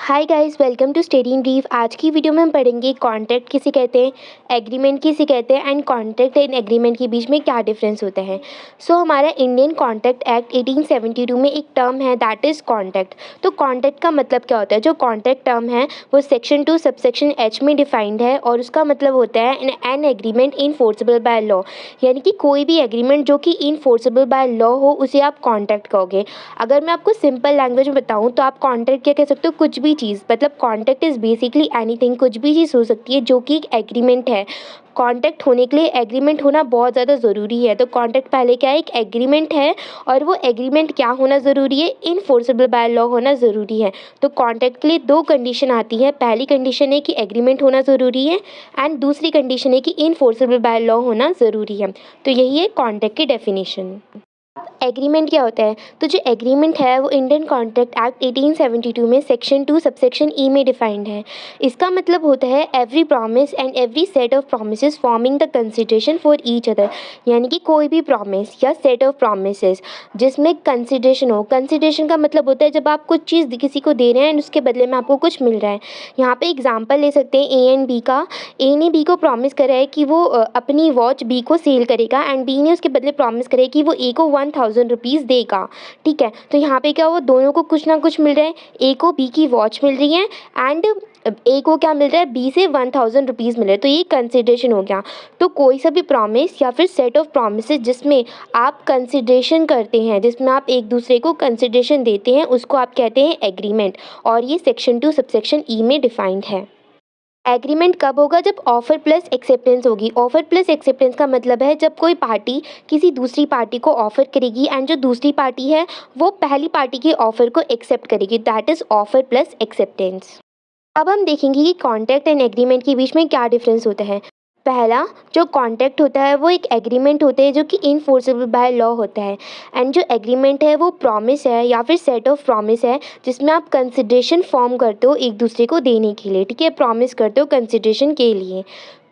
Hi guys, welcome to study in brief. आज की video में हम पढ़ेंगे कॉन्ट्रैक्ट किसे कहते हैं, एग्रीमेंट किसे कहते हैं एंड कॉन्ट्रैक्ट एंड एग्रीमेंट के बीच में क्या डिफरेंस होता है। हमारा इंडियन कॉन्ट्रैक्ट एक्ट 1872 में एक टर्म है दैट इज़ कॉन्ट्रैक्ट। तो कॉन्ट्रैक्ट का मतलब क्या होता है? जो कॉन्ट्रैक्ट टर्म है वो सेक्शन 2 सबसेक्शन एच में डिफाइंड है और उसका मतलब होता है an agreement enforceable by law, यानी कि कोई भी एग्रीमेंट जो कि इनफोर्सेबल बाय लॉ हो उसे आप कॉन्ट्रैक्ट कहोगे। अगर मैं आपको सिंपल लैंग्वेज में बताऊँ तो आप कॉन्ट्रैक्ट क्या कह सकते हो? कुछ भी चीज़, मतलब कॉन्ट्रैक्ट इज़ बेसिकली एनीथिंग, कुछ भी चीज़ हो सकती है जो कि एक एग्रीमेंट है। कॉन्ट्रैक्ट होने के लिए एग्रीमेंट होना बहुत ज़्यादा ज़रूरी है। तो कॉन्ट्रैक्ट पहले क्या है? एक एग्रीमेंट है और वो एग्रीमेंट क्या होना ज़रूरी है? इनफोर्सेबल बाय लॉ होना ज़रूरी है। तो कॉन्ट्रैक्ट के लिए दो कंडीशन आती है। पहली कंडीशन है कि एग्रीमेंट होना ज़रूरी है एंड दूसरी कंडीशन है कि इनफोर्सेबल बाय लॉ होना ज़रूरी है। तो यही है कॉन्ट्रैक्ट की डेफिनेशन। एग्रीमेंट क्या होता है? तो जो एग्रीमेंट है वो इंडियन कॉन्ट्रैक्ट एक्ट 1872 में सेक्शन 2 सबसेक्शन ई में डिफाइंड है। इसका मतलब होता है every promise and every set of promises forming the consideration for each other, यानी कि कोई भी प्रॉमिस या सेट ऑफ प्रोमिसेस जिसमें कंसिडरेशन हो। कंसिडरेशन का मतलब होता है जब आप कुछ चीज़ किसी को दे रहे हैं एंड उसके बदले में आपको कुछ मिल रहा है। यहाँ पे एग्जांपल ले सकते हैं ए एंड बी का। ए ने बी को प्रॉमिस करा है कि वो अपनी वॉच बी को सेल करेगा एंड बी ने उसके बदले प्रॉमिस करा है कि वो ए को 1000 रुपीज़ देगा। ठीक है, तो यहाँ पे क्या हुआ? दोनों को कुछ ना कुछ मिल रहा है। ए को बी की वॉच मिल रही है एंड ए को क्या मिल रहा है? बी से 1000 रुपीज़ मिल रहे हैं। तो ये कंसिडरेशन हो गया। तो कोई सा भी प्रॉमिस या फिर सेट ऑफ प्रॉमिसेस जिसमें आप कंसिडरेशन करते हैं, जिसमें आप एक दूसरे को कंसिडरेशन देते हैं, उसको आप कहते हैं एग्रीमेंट। और ये सेक्शन 2 सबसेक्शन ई में डिफाइंड है। एग्रीमेंट कब होगा? जब ऑफर प्लस एक्सेप्टेंस होगी। ऑफर प्लस एक्सेप्टेंस का मतलब है जब कोई पार्टी किसी दूसरी पार्टी को ऑफर करेगी एंड जो दूसरी पार्टी है वो पहली पार्टी के ऑफर को एक्सेप्ट करेगी, that is offer plus acceptance. अब हम देखेंगे कि कॉन्ट्रैक्ट एंड एग्रीमेंट के बीच में क्या डिफरेंस होता है। पहला, जो कॉन्ट्रैक्ट होता है वो एक एग्रीमेंट होते हैं जो कि इनफोर्सेबल बाय लॉ होता है एंड जो एग्रीमेंट है वो प्रॉमिस है या फिर सेट ऑफ प्रॉमिस है जिसमें आप कंसिडरेशन फॉर्म करते हो एक दूसरे को देने के लिए। ठीक है, प्रॉमिस करते हो कंसिडरेशन के लिए।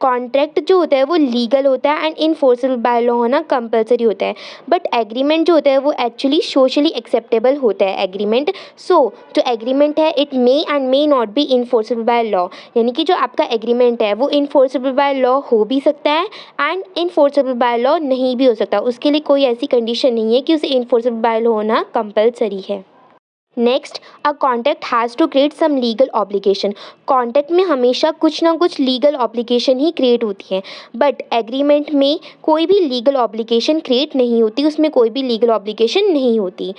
कॉन्ट्रैक्ट जो होता है वो लीगल होता है एंड इनफोर्सेबल बाय लॉ होना कंपलसरी होता है। बट एग्रीमेंट जो होता है वो एक्चुअली सोशली एक्सेप्टेबल होता है एग्रीमेंट। जो एग्रीमेंट है it may and may not be enforceable by law, यानी कि जो आपका एग्रीमेंट है वो इनफोर्सेबल बाय लॉ हो भी सकता है एंड इनफोर्सेबल बाय लॉ नहीं भी हो सकता। उसके लिए कोई ऐसी कंडीशन नहीं है कि उसे इनफोर्सेबल बाय लॉ होना कंपलसरी है। Next, a contract has to create some legal obligation. Contract में हमेशा कुछ ना कुछ लीगल ऑब्लिगेशन ही क्रिएट होती है, बट एग्रीमेंट में कोई भी लीगल ऑब्लिगेशन क्रिएट नहीं होती, उसमें कोई भी लीगल ऑब्लिगेशन नहीं होती।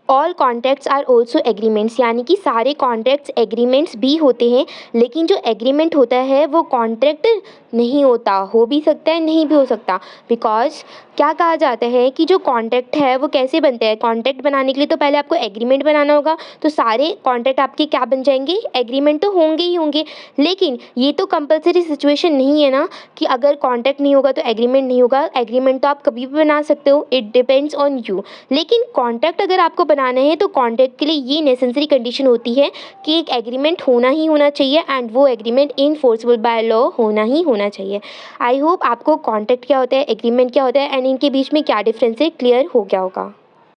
All contracts are also agreements, यानी कि सारे कॉन्ट्रैक्ट्स एग्रीमेंट्स भी होते हैं, लेकिन जो एग्रीमेंट होता है वो कॉन्ट्रैक्ट नहीं होता, हो भी सकता है नहीं भी हो सकता। बिकॉज क्या कहा जाता है कि जो कॉन्ट्रैक्ट है वो कैसे बनते हैं? कॉन्ट्रैक्ट बनाने के लिए तो पहले आपको एग्रीमेंट बनाना होगा, तो सारे कॉन्ट्रैक्ट आपके क्या बन जाएंगे? एग्रीमेंट तो होंगे ही होंगे। लेकिन ये तो कंपलसरी सिचुएशन नहीं है ना कि अगर कॉन्ट्रैक्ट नहीं होगा तो एग्रीमेंट नहीं होगा। एग्रीमेंट तो आप कभी भी बना सकते हो, इट डिपेंड्स ऑन यू। लेकिन कॉन्ट्रैक्ट अगर आपको बनाना है तो कॉन्ट्रैक्ट के लिए ये नेसेसरी कंडीशन होती है कि एक एग्रीमेंट होना ही होना चाहिए एंड वो एग्रीमेंट इनफोर्सेबल बाय लॉ होना ही होना चाहिए। आई होप आपको कॉन्ट्रैक्ट क्या होता है, एग्रीमेंट क्या होता है एंड इनके बीच में क्या डिफरेंस है क्लियर हो गया होगा।